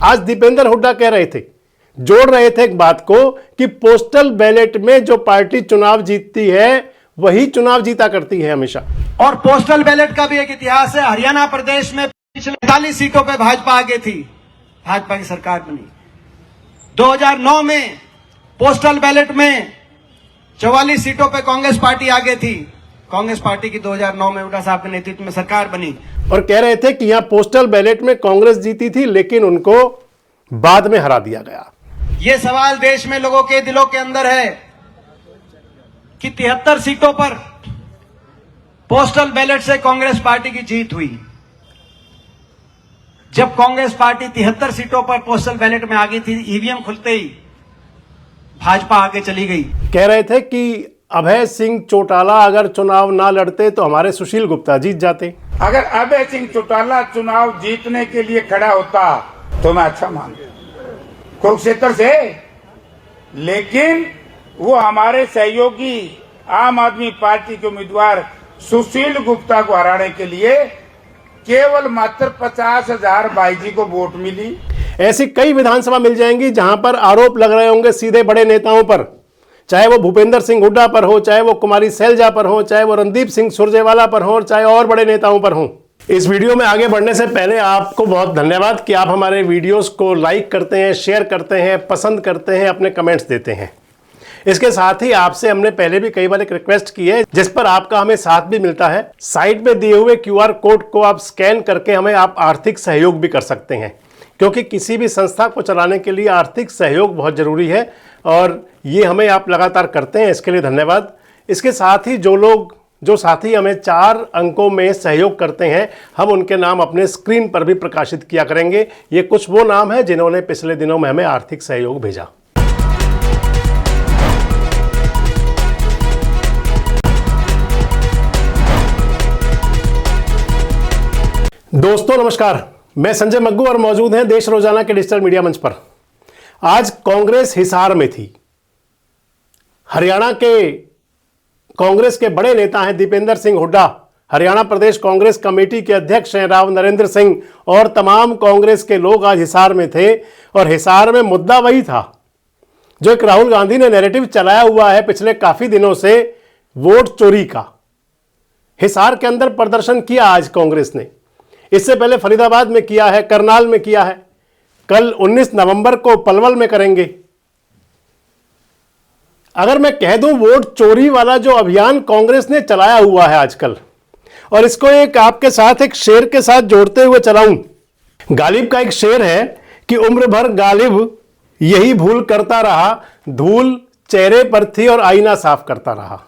आज दीपेंद्र हुड्डा कह रहे थे, जोड़ रहे थे एक बात को कि पोस्टल बैलेट में जो पार्टी चुनाव जीतती है वही चुनाव जीता करती है हमेशा। और पोस्टल बैलेट का भी एक इतिहास है। हरियाणा प्रदेश में पिछले 45 सीटों पे भाजपा आगे थी, भाजपा की सरकार बनी। 2009 में पोस्टल बैलेट में 44 सीटों पे कांग्रेस पार्टी आगे थी, कांग्रेस पार्टी की 2009 में हुड्डा साहब के नेतृत्व में सरकार बनी। और कह रहे थे कि यहां पोस्टल बैलेट में कांग्रेस जीती थी लेकिन उनको बाद में हरा दिया गया। ये सवाल देश में लोगों के दिलों के अंदर है कि 73 सीटों पर पोस्टल बैलेट से कांग्रेस पार्टी की जीत हुई। जब कांग्रेस पार्टी 73 सीटों पर पोस्टल बैलेट में आ गई थी, ईवीएम खुलते ही भाजपा आगे चली गई। कह रहे थे कि अभय सिंह चौटाला अगर चुनाव ना लड़ते तो हमारे सुशील गुप्ता जीत जाते। अगर अभय सिंह चौटाला चुनाव जीतने के लिए खड़ा होता तो मैं अच्छा मानता कुरुक्षेत्र से, लेकिन वो हमारे सहयोगी आम आदमी पार्टी के उम्मीदवार सुशील गुप्ता को हराने के लिए केवल मात्र 50,000 बाईजी को वोट मिली। ऐसी कई विधानसभा मिल जाएंगी जहां पर आरोप लग रहे होंगे सीधे बड़े नेताओं पर, चाहे वो भूपेंद्र सिंह हुड्डा पर हो, चाहे वो कुमारी सैलजा पर हो, चाहे वो रणदीप सिंह सुरजेवाला पर हो, चाहे और बड़े नेताओं पर हो। इस वीडियो में आगे बढ़ने से पहले आपको बहुत धन्यवाद कि आप हमारे वीडियोस को लाइक करते हैं, शेयर करते हैं, पसंद करते हैं, अपने कमेंट्स देते हैं। इसके साथ ही आपसे हमने पहले भी कई बार एक रिक्वेस्ट की है जिस पर आपका हमें साथ भी मिलता है। साइड में दिए हुए QR कोड को आप स्कैन करके हमें आप आर्थिक सहयोग भी कर सकते हैं, क्योंकि किसी भी संस्था को चलाने के लिए आर्थिक सहयोग बहुत जरूरी है और ये हमें आप लगातार करते हैं, इसके लिए धन्यवाद। इसके साथ ही जो साथी हमें 4 अंकों में सहयोग करते हैं, हम उनके नाम अपने स्क्रीन पर भी प्रकाशित किया करेंगे। ये कुछ वो नाम हैं जिन्होंने पिछले दिनों में हमें आर्थिक सहयोग भेजा। दोस्तों नमस्कार, मैं संजय मग्गू और मौजूद हैं देश रोजाना के डिजिटल मीडिया मंच पर। आज कांग्रेस हिसार में थी। हरियाणा के कांग्रेस के बड़े नेता हैं दीपेंद्र सिंह हुड्डा, हरियाणा प्रदेश कांग्रेस कमेटी के अध्यक्ष हैं राव नरेंद्र सिंह और तमाम कांग्रेस के लोग आज हिसार में थे। और हिसार में मुद्दा वही था जो एक राहुल गांधी ने नैरेटिव चलाया हुआ है पिछले काफी दिनों से, वोट चोरी का। हिसार के अंदर प्रदर्शन किया आज कांग्रेस ने, इससे पहले फरीदाबाद में किया है, करनाल में किया है, कल 19 नवंबर को पलवल में करेंगे। अगर मैं कह दूं वोट चोरी वाला जो अभियान कांग्रेस ने चलाया हुआ है आजकल, और इसको एक आपके साथ एक शेर के साथ जोड़ते हुए चलाऊं। गालिब का एक शेर है कि उम्र भर गालिब यही भूल करता रहा, धूल चेहरे पर थी और आईना साफ करता रहा।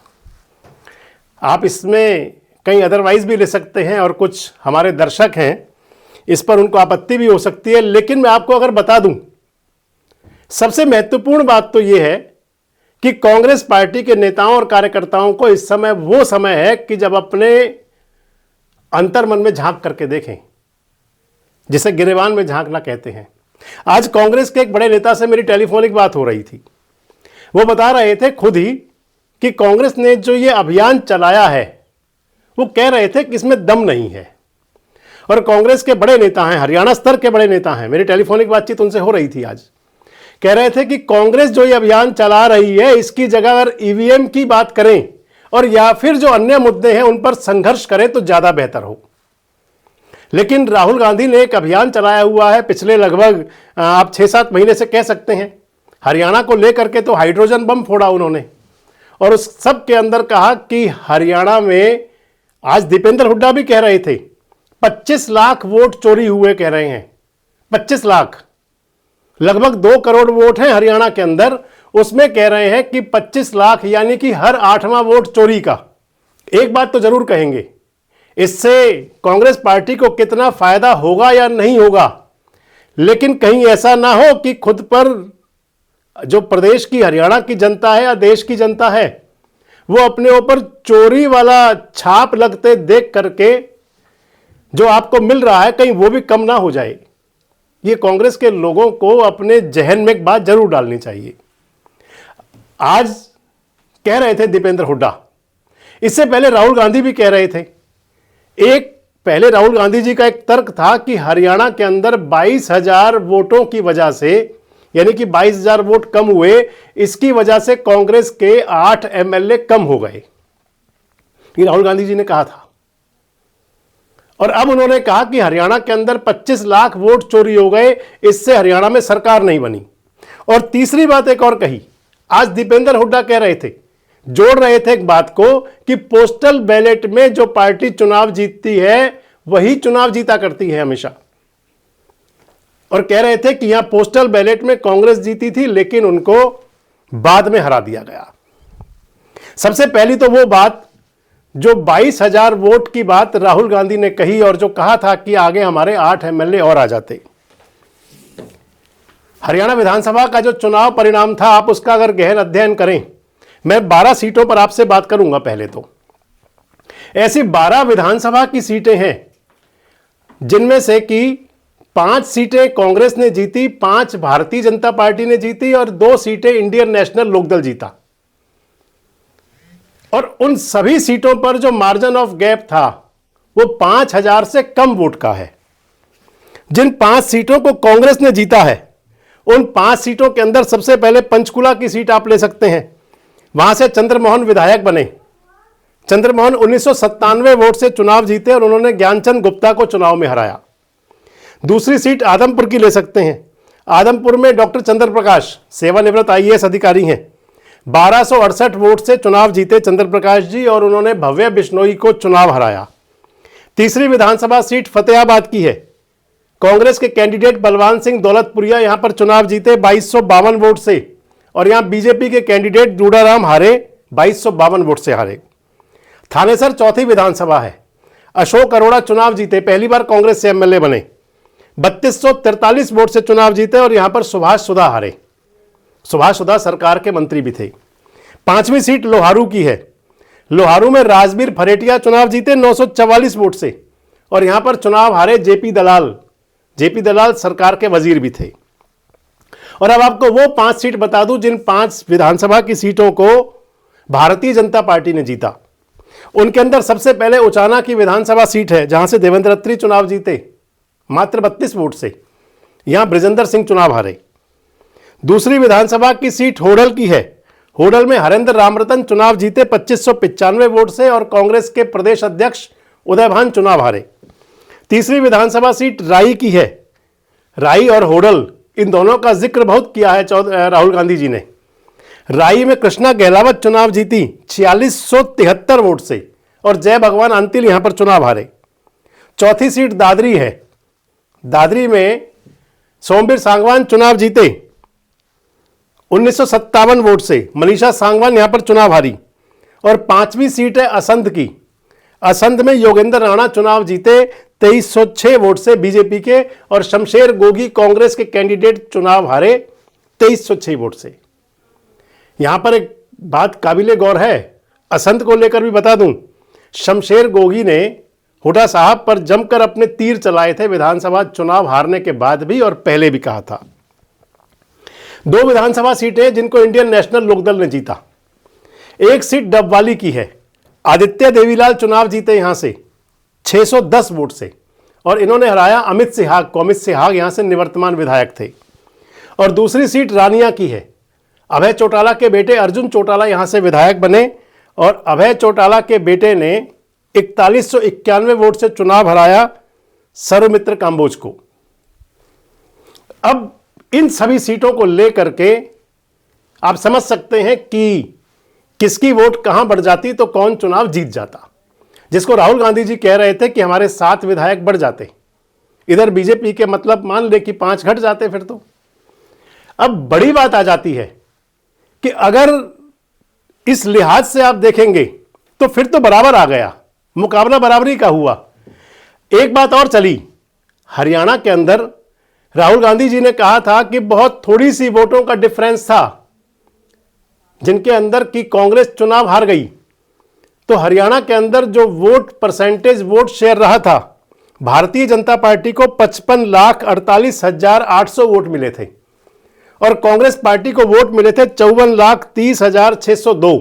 आप इसमें कहीं अदरवाइज भी ले सकते हैं और कुछ हमारे दर्शक हैं इस पर उनको आपत्ति भी हो सकती है, लेकिन मैं आपको अगर बता दूं, सबसे महत्वपूर्ण बात तो यह है कि कांग्रेस पार्टी के नेताओं और कार्यकर्ताओं को इस समय वो समय है कि जब अपने अंतर्मन में झांक करके देखें, जिसे गिरेबान में झांकना कहते हैं। आज कांग्रेस के एक बड़े नेता से मेरी टेलीफोनिक बात हो रही थी। वो बता रहे थे खुद ही कि कांग्रेस ने जो ये अभियान चलाया है, वो कह रहे थे कि इसमें दम नहीं है। और कांग्रेस के बड़े नेता हैं, हरियाणा स्तर के बड़े नेता हैं, मेरी टेलीफोनिक बातचीत उनसे हो रही थी आज, कह रहे थे कि कांग्रेस जो ये अभियान चला रही है इसकी जगह अगर ईवीएम की बात करें और या फिर जो अन्य मुद्दे हैं उन पर संघर्ष करें तो ज्यादा बेहतर हो। लेकिन राहुल गांधी ने एक अभियान चलाया हुआ है पिछले लगभग आप 6-7 महीने से कह सकते हैं। हरियाणा को लेकर के तो हाइड्रोजन बम फोड़ा उन्होंने, और उस सब के अंदर कहा कि हरियाणा में, आज दीपेंद्र हुड्डा भी कह रहे थे, 25 लाख वोट चोरी हुए कह रहे हैं। 25 लाख, लगभग 2 करोड़ वोट हैं हरियाणा के अंदर, उसमें कह रहे हैं कि 25 लाख यानी कि हर 8वां वोट चोरी का। एक बात तो जरूर कहेंगे, इससे कांग्रेस पार्टी को कितना फायदा होगा या नहीं होगा, लेकिन कहीं ऐसा ना हो कि खुद पर जो प्रदेश की, हरियाणा की जनता है या देश की जनता है, वो अपने ऊपर चोरी वाला छाप लगते देख करके जो आपको मिल रहा है कहीं वो भी कम ना हो जाए। ये कांग्रेस के लोगों को अपने जहन में एक बात जरूर डालनी चाहिए। आज कह रहे थे दीपेंद्र हुड्डा, इससे पहले राहुल गांधी भी कह रहे थे, एक पहले राहुल गांधी जी का एक तर्क था कि हरियाणा के अंदर 22,000 वोटों की वजह से, यानी कि 22,000 वोट कम हुए, इसकी वजह से कांग्रेस के 8 एमएलए कम हो गए। ये राहुल गांधी जी ने कहा था। और अब उन्होंने कहा कि हरियाणा के अंदर 25 लाख वोट चोरी हो गए, इससे हरियाणा में सरकार नहीं बनी। और तीसरी बात एक और कही, आज दीपेंद्र हुड्डा कह रहे थे, जोड़ रहे थे एक बात को, कि पोस्टल बैलेट में जो पार्टी चुनाव जीतती है वही चुनाव जीता करती है हमेशा। और कह रहे थे कि यहां पोस्टल बैलेट में कांग्रेस जीती थी, लेकिन उनको बाद में हरा दिया गया। सबसे पहली तो वो बात जो 22,000 वोट की बात राहुल गांधी ने कही, और जो कहा था कि आगे हमारे 8 एमएलए और आ जाते। हरियाणा विधानसभा का जो चुनाव परिणाम था, आप उसका अगर गहन अध्ययन करें, मैं 12 सीटों पर आपसे बात करूंगा। पहले तो ऐसी 12 विधानसभा की सीटें हैं जिनमें से कि 5 सीटें कांग्रेस ने जीती, 5 भारतीय जनता पार्टी ने जीती और 2 सीटें इंडियन नेशनल लोकदल जीता। और उन सभी सीटों पर जो मार्जिन ऑफ गैप था वो 5,000 से कम वोट का है। जिन 5 सीटों को कांग्रेस ने जीता है, उन 5 सीटों के अंदर सबसे पहले पंचकुला की सीट आप ले सकते हैं। वहां से चंद्रमोहन विधायक बने। चंद्रमोहन 1997 वोट से चुनाव जीते और उन्होंने ज्ञानचंद गुप्ता को चुनाव में हराया। दूसरी सीट आदमपुर की ले सकते हैं। आदमपुर में डॉक्टर चंद्र प्रकाश सेवानिवृत्त आईएएस अधिकारी हैं। 1268 वोट से चुनाव जीते चंद्र प्रकाश जी और उन्होंने भव्य बिश्नोई को चुनाव हराया। तीसरी विधानसभा सीट फतेहाबाद की है। कांग्रेस के कैंडिडेट बलवान सिंह दौलतपुरिया यहां पर चुनाव जीते 2252 वोट से, और यहां बीजेपी के कैंडिडेट जूडाराम हारे, 2252 वोट से हारे। थानेसर चौथी विधानसभा है। अशोक अरोड़ा चुनाव जीते, पहली बार कांग्रेस से एमएलए बने, 3243 वोट से चुनाव जीते और यहां पर सुभाष सुधा हारे। सुभाष सुधा सरकार के मंत्री भी थे। 5वीं सीट लोहारू की है। लोहारू में राजबीर फरेटिया चुनाव जीते 944 वोट से, और यहां पर चुनाव हारे जेपी दलाल। जेपी दलाल सरकार के वजीर भी थे। और अब आपको वो 5 सीट बता दूं जिन 5 विधानसभा की सीटों को भारतीय जनता पार्टी ने जीता। उनके अंदर सबसे पहले उचाना की विधानसभा सीट है, जहां से देवेंद्र अत्री चुनाव जीते मात्र 32 वोट से, यहां ब्रिजेंद्र सिंह चुनाव हारे। दूसरी विधानसभा की सीट होडल की है। होडल में हरेंद्र रामरतन चुनाव जीते 2595 वोट से और कांग्रेस के प्रदेश अध्यक्ष उदयभान चुनाव हारे। तीसरी विधानसभा सीट राई की है। राई और होडल, इन दोनों का जिक्र बहुत किया है राहुल गांधी जी ने। राई में कृष्णा गहलावत चुनाव जीती 4673 वोट से और जय भगवान अंतिल यहां पर चुनाव हारे। चौथी सीट दादरी है। दादरी में सोमवीर सांगवान चुनाव जीते 1957 वोट से, मनीषा सांगवान यहां पर चुनाव हारी। और 5वीं सीट है असंध की। असंध में योगेंद्र राणा चुनाव जीते 2306 वोट से बीजेपी के, और शमशेर गोगी कांग्रेस के कैंडिडेट चुनाव हारे 2306 वोट से। यहां पर एक बात काबिले गौर है, असंध को लेकर भी बता दूं, शमशेर गोगी ने हुड्डा साहब पर जमकर अपने तीर चलाए थे विधानसभा चुनाव हारने के बाद भी, और पहले भी कहा था। 2 विधानसभा सीटें जिनको इंडियन नेशनल लोकदल ने जीता। एक सीट डबवाली की है। आदित्य देवीलाल चुनाव जीते यहां से 610 वोट से, और इन्होंने हराया अमित सिहाग को। अमित सिहाग यहां से निवर्तमान विधायक थे। और दूसरी सीट रानिया की है। अभय चौटाला के बेटे अर्जुन चौटाला यहां से विधायक बने, और अभय चौटाला के बेटे ने 4191 वोट से चुनाव हराया सर्वमित्र काम्बोज को। अब इन सभी सीटों को लेकर के आप समझ सकते हैं कि किसकी वोट कहां बढ़ जाती तो कौन चुनाव जीत जाता। जिसको राहुल गांधी जी कह रहे थे कि हमारे 7 विधायक बढ़ जाते, इधर बीजेपी के मतलब मान ले कि 5 घट जाते फिर तो। अब बड़ी बात आ जाती है कि अगर इस लिहाज से आप देखेंगे तो फिर तो बराबर आ गया, मुकाबला बराबरी का हुआ। एक बात और चली, हरियाणा के अंदर राहुल गांधी जी ने कहा था कि बहुत थोड़ी सी वोटों का डिफरेंस था जिनके अंदर कि कांग्रेस चुनाव हार गई। तो हरियाणा के अंदर जो वोट परसेंटेज वोट शेयर रहा था, भारतीय जनता पार्टी को 55,48,800 वोट मिले थे और कांग्रेस पार्टी को वोट मिले थे 54,30,602।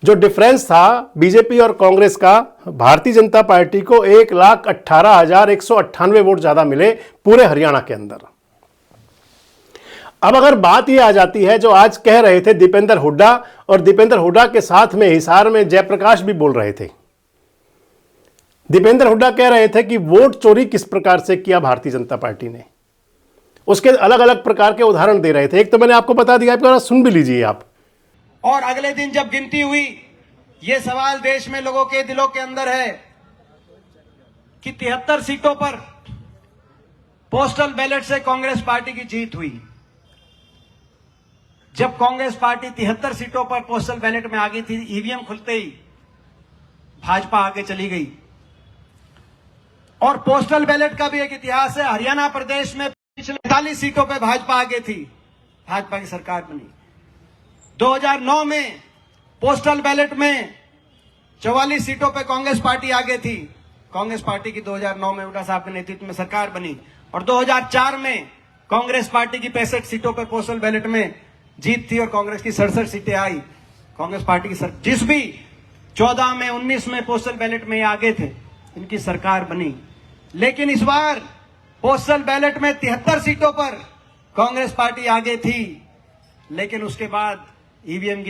जो डिफरेंस था बीजेपी और कांग्रेस का, भारतीय जनता पार्टी को 1,18,198 वोट ज्यादा मिले पूरे हरियाणा के अंदर। अब अगर बात यह आ जाती है जो आज कह रहे थे दीपेंद्र हुड्डा, और दीपेंद्र हुड्डा के साथ में हिसार में जयप्रकाश भी बोल रहे थे। दीपेंद्र हुड्डा कह रहे थे कि वोट चोरी किस प्रकार से किया भारतीय जनता पार्टी ने, उसके अलग अलग प्रकार के उदाहरण दे रहे थे। एक तो मैंने आपको बता दिया, आप सुन भी लीजिए आप। और अगले दिन जब गिनती हुई, ये सवाल देश में लोगों के दिलों के अंदर है कि 73 सीटों पर पोस्टल बैलेट से कांग्रेस पार्टी की जीत हुई। जब कांग्रेस पार्टी 73 सीटों पर पोस्टल बैलेट में आ गई थी, ईवीएम खुलते ही भाजपा आगे चली गई। और पोस्टल बैलेट का भी एक इतिहास है। हरियाणा प्रदेश में पिछले 45 सीटों पर भाजपा आगे थी, भाजपा की सरकार बनी। 2009 में पोस्टल बैलेट में 44 सीटों पर कांग्रेस पार्टी आगे थी, कांग्रेस पार्टी की 2009 में हुड्डा साहब के नेतृत्व में सरकार बनी। और 2004 में कांग्रेस पार्टी की 65 सीटों पर पोस्टल बैलेट में जीत थी और कांग्रेस की 67 सीटें आई। कांग्रेस पार्टी की जिस भी 14 में 19 में पोस्टल बैलेट में आगे थे, इनकी सरकार बनी। लेकिन इस बार पोस्टल बैलेट में 73 सीटों पर कांग्रेस पार्टी आगे थी, लेकिन उसके बाद ईवीएम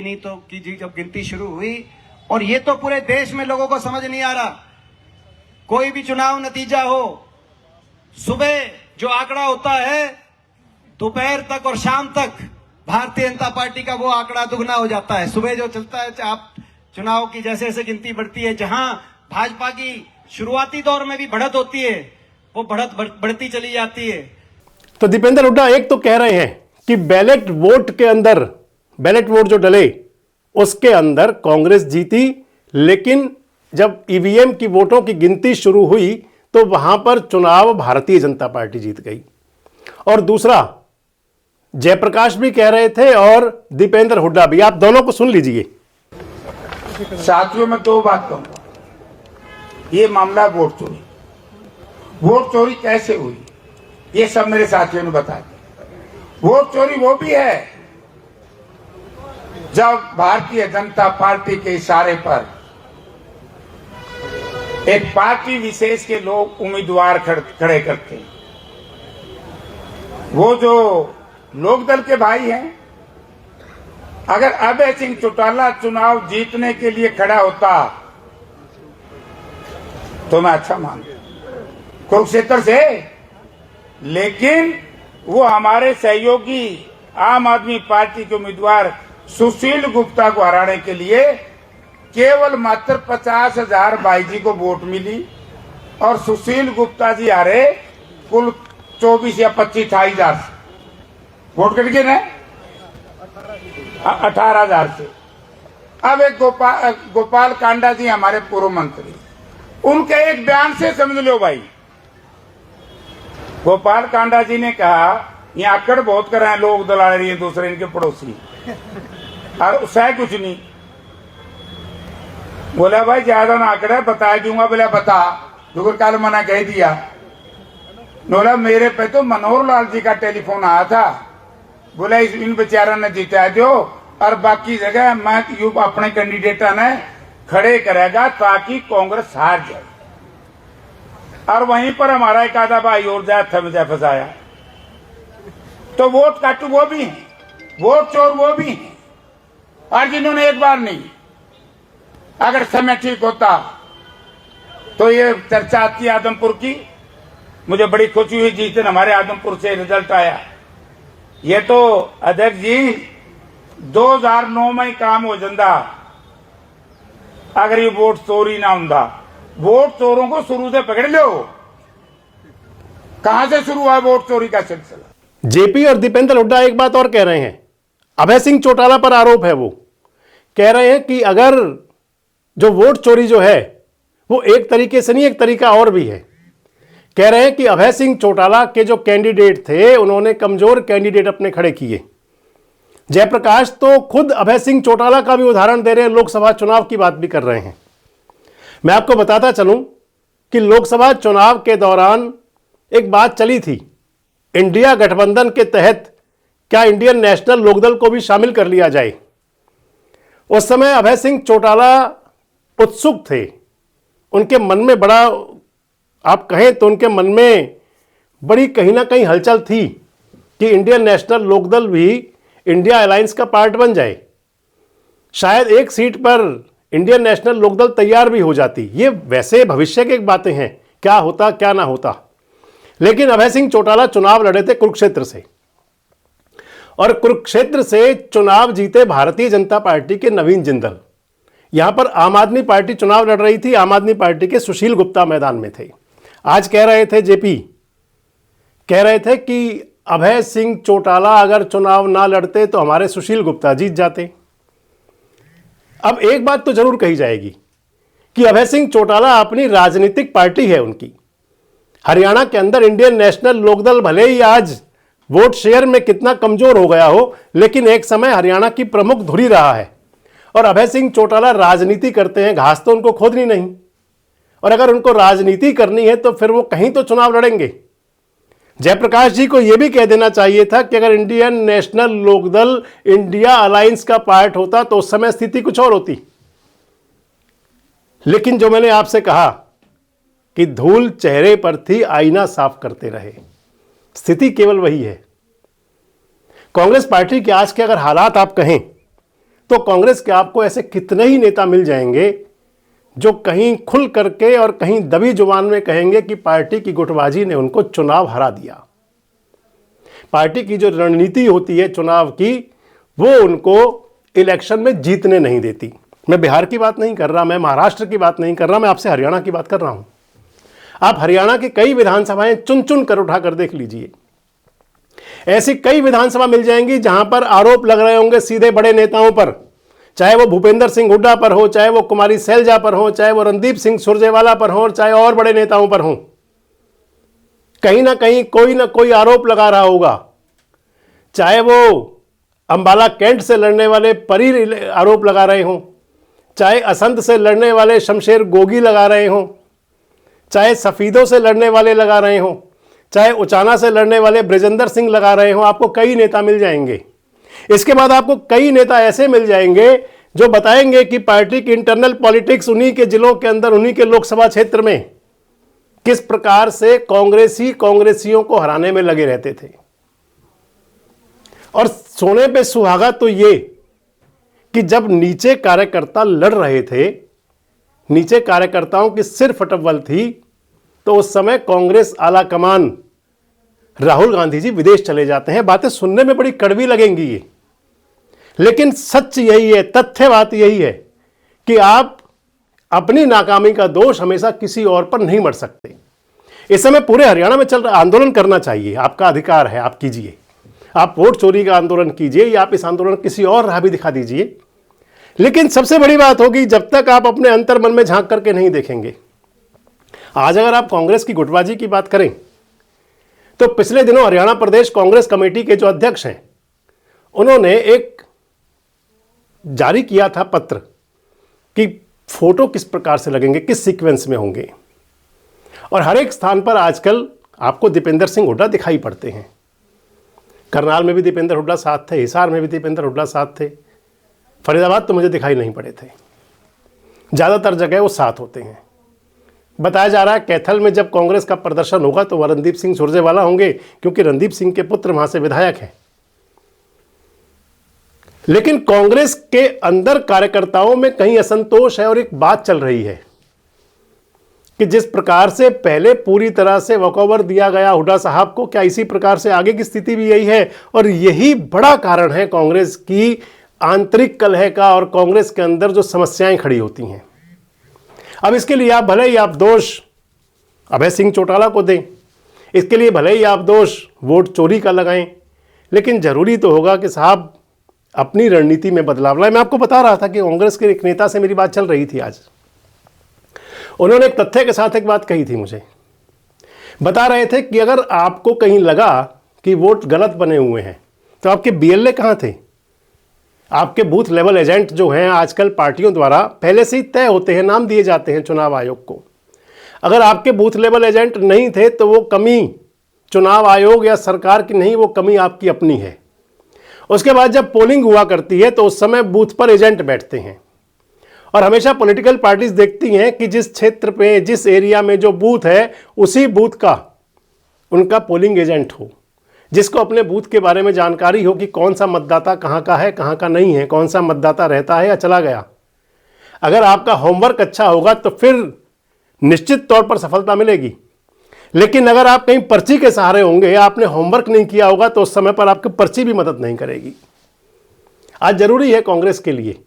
जब गिनती शुरू हुई, और ये तो पूरे देश में लोगों को समझ नहीं आ रहा। कोई भी चुनाव नतीजा हो, सुबह जो आंकड़ा होता है, दोपहर तक और शाम तक भारतीय जनता पार्टी का वो आंकड़ा दुगना हो जाता है। सुबह जो चलता है, आप चुनाव की जैसे जैसे गिनती बढ़ती है, जहां भाजपा की शुरुआती दौर में भी बढ़त होती है, वो बढ़त बढ़ती चली जाती है। तो दीपेंद्र हुड्डा एक तो कह रहे हैं कि बैलेट वोट के अंदर, बैलेट वोट जो डले उसके अंदर कांग्रेस जीती, लेकिन जब ईवीएम की वोटों की गिनती शुरू हुई तो वहां पर चुनाव भारतीय जनता पार्टी जीत गई। और दूसरा, जयप्रकाश भी कह रहे थे और दीपेंद्र हुड्डा भी, आप दोनों को सुन लीजिए। साथियों, मैं दो बात कहूंगा। ये मामला वोट चोरी, वोट चोरी कैसे हुई ये सब मेरे साथियों ने बता दिया। वोट चोरी वो भी है जब भारतीय जनता पार्टी के इशारे पर एक पार्टी विशेष के लोग उम्मीदवार खड़े करते हैं। वो जो लोकदल के भाई हैं, अगर अभय सिंह चौटाला चुनाव जीतने के लिए खड़ा होता तो मैं अच्छा मानता कुरुक्षेत्र से, लेकिन वो हमारे सहयोगी आम आदमी पार्टी के उम्मीदवार सुशील गुप्ता को हराने के लिए केवल मात्र 50,000 बाईजी को वोट मिली और सुशील गुप्ता जी हारे कुल 24 या 25,000 से। वोट कट गए ना 18,000 से। अब एक गोपाल कांडा जी हमारे पूर्व मंत्री, उनके एक बयान से समझ लो भाई, गोपाल कांडा जी ने कहा ये आकड़ बहुत कर रहे हैं लोग, दला रही है दूसरे इनके पड़ोसी, और उससे कुछ नहीं। बोला भाई ज्यादा ना आकड़ा बता दूंगा। बोला बता, जो कल मना कह दिया। बोला मेरे पे तो मनोहर लाल जी का टेलीफोन आया था, बोला इन बेचारा ने जिता दो और बाकी जगह मैं अपने कैंडिडेट ने खड़े करेगा ताकि कांग्रेस हार जाए। और वहीं पर हमारा एक आधा भाई और जाए थम जाए फंसाया। तो वोट काटू वो भी है, वोट चोर वो भी है, और जिन्होंने एक बार नहीं, अगर समय ठीक होता तो ये चर्चा आती आदमपुर की। मुझे बड़ी खुशी हुई जिस दिन हमारे आदमपुर से रिजल्ट आया। ये तो अध्यक्ष जी 2009 में ही काम हो जाता अगर ये वोट चोरी ना होता। वोट चोरों को शुरू से पकड़ लो, कहां से शुरू हुआ वोट चोरी का सिलसिला। जेपी और दीपेंद्र हुड्डा एक बात और कह रहे हैं, अभय सिंह चौटाला पर आरोप है, वो कह रहे हैं कि अगर जो वोट चोरी जो है वो एक तरीके से नहीं, एक तरीका और भी है। कह रहे हैं कि अभय सिंह चौटाला के जो कैंडिडेट थे उन्होंने कमजोर कैंडिडेट अपने खड़े किए। जयप्रकाश तो खुद अभय सिंह चौटाला का भी उदाहरण दे रहे हैं, लोकसभा चुनाव की बात भी कर रहे हैं। मैं आपको बताता चलूं कि लोकसभा चुनाव के दौरान एक बात चली थी, इंडिया गठबंधन के तहत क्या इंडियन नेशनल लोकदल को भी शामिल कर लिया जाए। उस समय अभय सिंह चौटाला उत्सुक थे, उनके मन में बड़ा, आप कहें तो उनके मन में बड़ी कहीं ना कहीं हलचल थी कि इंडियन नेशनल लोकदल भी इंडिया अलायंस का पार्ट बन जाए। शायद एक सीट पर इंडियन नेशनल लोकदल तैयार भी हो जाती। ये वैसे भविष्य की बातें हैं, क्या होता क्या ना होता। लेकिन अभय सिंह चौटाला चुनाव लड़े थे कुरुक्षेत्र से, और कुरुक्षेत्र से चुनाव जीते भारतीय जनता पार्टी के नवीन जिंदल। यहां पर आम आदमी पार्टी चुनाव लड़ रही थी, आम आदमी पार्टी के सुशील गुप्ता मैदान में थे। आज कह रहे थे जेपी, कह रहे थे कि अभय सिंह चौटाला अगर चुनाव ना लड़ते तो हमारे सुशील गुप्ता जीत जाते। अब एक बात तो जरूर कही जाएगी कि अभय सिंह चौटाला अपनी राजनीतिक पार्टी है उनकी। हरियाणा के अंदर इंडियन नेशनल लोकदल भले ही आज वोट शेयर में कितना कमजोर हो गया हो, लेकिन एक समय हरियाणा की प्रमुख धुरी रहा है। और अभय सिंह चौटाला राजनीति करते हैं, घास तो उनको खोदनी नहीं। और अगर उनको राजनीति करनी है तो फिर वो कहीं तो चुनाव लड़ेंगे। जयप्रकाश जी को यह भी कह देना चाहिए था कि अगर Indian National Lokdal India alliance का पार्ट होता तो उस समय स्थिति कुछ और होती। लेकिन जो मैंने आपसे कहा कि धूल चेहरे पर थी, आईना साफ करते रहे, स्थिति केवल वही है। कांग्रेस पार्टी के आज के अगर हालात आप कहें तो कांग्रेस के आपको ऐसे कितने ही नेता मिल जाएंगे जो कहीं खुल करके और कहीं दबी जुबान में कहेंगे कि पार्टी की गुटबाजी ने उनको चुनाव हरा दिया। पार्टी की जो रणनीति होती है चुनाव की, वो उनको इलेक्शन में जीतने नहीं देती। मैं बिहार की बात नहीं कर रहा, मैं महाराष्ट्र की बात नहीं कर रहा, मैं आपसे हरियाणा की बात कर रहा हूं। आप हरियाणा की कई विधानसभाएं चुन चुन कर उठाकर देख लीजिए। ऐसी कई विधानसभा मिल जाएंगी जहां पर आरोप लग रहे होंगे सीधे बड़े नेताओं पर, चाहे वो भूपेंद्र सिंह हुड्डा पर हो, चाहे वो कुमारी सैलजा पर हो, चाहे वो रणदीप सिंह सुरजेवाला पर हो, चाहे और बड़े नेताओं पर हो। कहीं ना कोई आरोप लगा रहा होगा। चाहे वो अंबाला कैंट से लड़ने वाले परी आरोप लगा रहे हों, चाहे असंध से लड़ने वाले शमशेर गोगी लगा रहे हों, चाहे सफीदों से लड़ने वाले लगा रहे हों, चाहे उचाना से लड़ने वाले ब्रिजेंद्र सिंह लगा रहे हों, आपको कई नेता मिल जाएंगे। इसके बाद आपको कई नेता ऐसे मिल जाएंगे जो बताएंगे कि पार्टी की इंटरनल पॉलिटिक्स उन्हीं के जिलों के अंदर, उन्हीं के लोकसभा क्षेत्र में किस प्रकार से कांग्रेसियों को हराने में लगे रहते थे। और सोने पे सुहागा तो ये कि जब नीचे कार्यकर्ता लड़ रहे थे, नीचे कार्यकर्ताओं की सिर फटअव्वल थी, तो उस समय कांग्रेस आला कमान राहुल गांधी जी विदेश चले जाते हैं। बातें सुनने में बड़ी कड़वी लगेंगी ये, लेकिन सच यही है, तथ्य बात यही है कि आप अपनी नाकामी का दोष हमेशा किसी और पर नहीं मर सकते। इस समय पूरे हरियाणा में चल रहा आंदोलन करना चाहिए, आपका अधिकार है, आप कीजिए। आप वोट चोरी का आंदोलन कीजिए या आप इस आंदोलन किसी और राह भी दिखा दीजिए। लेकिन सबसे बड़ी बात होगी जब तक आप अपने अंतर मन में झांक करके नहीं देखेंगे। आज अगर आप कांग्रेस की गुटबाजी की बात करें तो पिछले दिनों हरियाणा प्रदेश कांग्रेस कमेटी के जो अध्यक्ष हैं, उन्होंने एक जारी किया था पत्र कि फोटो किस प्रकार से लगेंगे, किस सीक्वेंस में होंगे। और हर एक स्थान पर आजकल आपको दीपेंद्र सिंह हुड्डा दिखाई पड़ते हैं। करनाल में भी दीपेंद्र हुड्डा साथ थे, हिसार में भी दीपेंद्र हुड्डा साथ थे, फरीदाबाद तो मुझे दिखाई नहीं पड़े थे। ज़्यादातर जगह वो साथ होते हैं। बताया जा रहा है कैथल में जब कांग्रेस का प्रदर्शन होगा तो वह रणदीप सिंह सुरजेवाला होंगे, क्योंकि रणदीप सिंह के पुत्र वहां से विधायक हैं। लेकिन कांग्रेस के अंदर कार्यकर्ताओं में कहीं असंतोष है और एक बात चल रही है कि जिस प्रकार से पहले पूरी तरह से वॉकओवर दिया गया हुड्डा साहब को, क्या इसी प्रकार से आगे की स्थिति भी यही है। और यही बड़ा कारण है कांग्रेस की आंतरिक कलह का और कांग्रेस के अंदर जो समस्याएं खड़ी होती हैं। अब इसके लिए आप भले ही आप दोष अभय सिंह चौटाला को दें, इसके लिए भले ही आप दोष वोट चोरी का लगाएं, लेकिन जरूरी तो होगा कि साहब अपनी रणनीति में बदलाव लाए। मैं आपको बता रहा था कि कांग्रेस के एक नेता से मेरी बात चल रही थी आज। उन्होंने एक तथ्य के साथ एक बात कही थी मुझे। बता रहे थे कि अगर आपको कहीं लगा कि वोट गलत बने हुए हैं तो आपके बीएलए कहाँ थे। आपके बूथ लेवल एजेंट जो हैं आजकल पार्टियों द्वारा पहले से ही तय होते हैं, नाम दिए जाते हैं चुनाव आयोग को। अगर आपके बूथ लेवल एजेंट नहीं थे तो वो कमी चुनाव आयोग या सरकार की नहीं, वो कमी आपकी अपनी है। उसके बाद जब पोलिंग हुआ करती है तो उस समय बूथ पर एजेंट बैठते हैं और हमेशा पॉलिटिकल पार्टीज देखती हैं कि जिस क्षेत्र पे, जिस एरिया में जो बूथ है उसी बूथ का उनका पोलिंग एजेंट हो, जिसको अपने बूथ के बारे में जानकारी हो कि कौन सा मतदाता कहाँ का है, कहाँ का नहीं है, कौन सा मतदाता रहता है या चला गया। अगर आपका होमवर्क अच्छा होगा तो फिर निश्चित तौर पर सफलता मिलेगी। लेकिन अगर आप कहीं पर्ची के सहारे होंगे या आपने होमवर्क नहीं किया होगा तो उस समय पर आपकी पर्ची भी मदद नहीं करेगी। आज जरूरी है कांग्रेस के लिए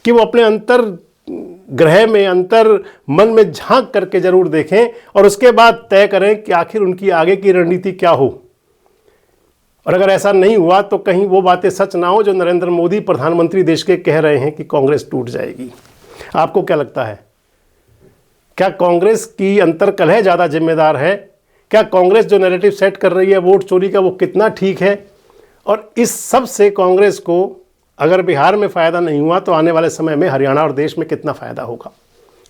कि वो अपने अंतर ग्रह में, अंतर मन में झांक करके जरूर देखें और उसके बाद तय करें कि आखिर उनकी आगे की रणनीति क्या हो। और अगर ऐसा नहीं हुआ तो कहीं वो बातें सच ना हो जो नरेंद्र मोदी प्रधानमंत्री देश के कह रहे हैं कि कांग्रेस टूट जाएगी। आपको क्या लगता है? क्या कांग्रेस की अंतर्कलह ज़्यादा जिम्मेदार है? क्या कांग्रेस जो नैरेटिव सेट कर रही है वोट चोरी का वो कितना ठीक है? और इस सब से कांग्रेस को अगर बिहार में फ़ायदा नहीं हुआ तो आने वाले समय में हरियाणा और देश में कितना फ़ायदा होगा?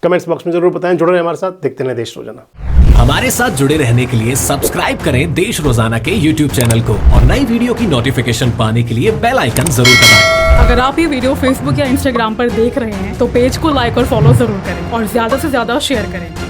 कमेंट्स बॉक्स में जरूर बताएं। जुड़े रहें हमारे साथ, देखते रहें देश रोजाना। हमारे साथ जुड़े रहने के लिए सब्सक्राइब करें देश रोजाना के YouTube चैनल को और नई वीडियो की नोटिफिकेशन पाने के लिए बेल आइकन जरूर दबाएं। अगर आप ये वीडियो फेसबुक या इंस्टाग्राम पर देख रहे हैं तो पेज को लाइक और फॉलो जरूर करें और ज्यादा से ज्यादा शेयर करें।